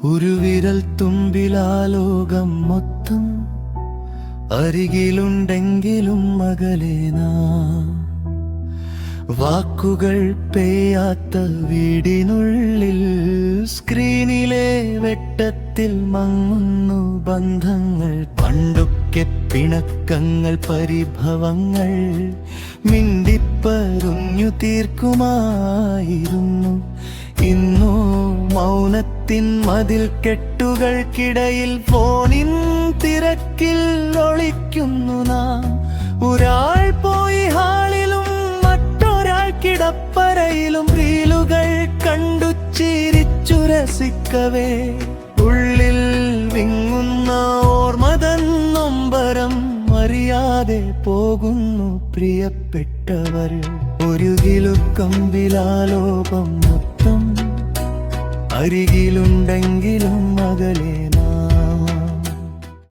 ഒരു വിരൽ തുമ്പിലാ ലോകം മൊത്തം, അരികിലുണ്ടെങ്കിലും അകലെ നാം. വാക്കുകൾ പെയ്യാത്ത വീടിനുള്ളിൽ സ്ക്രീനിലെ വെട്ടത്തിൽ മങ്ങുന്നു ബന്ധങ്ങൾ. പണ്ടൊക്കെ പിണക്കങ്ങൾ പരിഭവങ്ങൾ മിണ്ടിപ്പരുഞ്ഞു തീർക്കുമായിരുന്നു. ഇന്നോ മൗനത്തിൻ മതിൽ കെട്ടുകൾക്കിടയിൽ ഫോണിൻ തിരക്കിൽ ഒളിക്കുന്നു നാം. ഒരാൾ പോയി ഹാളിലും മറ്റൊരാൾ കിടപ്പറയിലും റീലുകൾ കണ്ടു ചിരിച്ചു രസിക്കവേ ഉള്ളിൽ വിങ്ങുന്ന ഓർമ്മതൻ നൊമ്പരം അറിയാതെ പോകുന്നു പ്രിയപ്പെട്ടവർ. ഒരു കിലുക്കം വിലാലോകം മൊത്തം, അരികിലുണ്ടെങ്കിൽ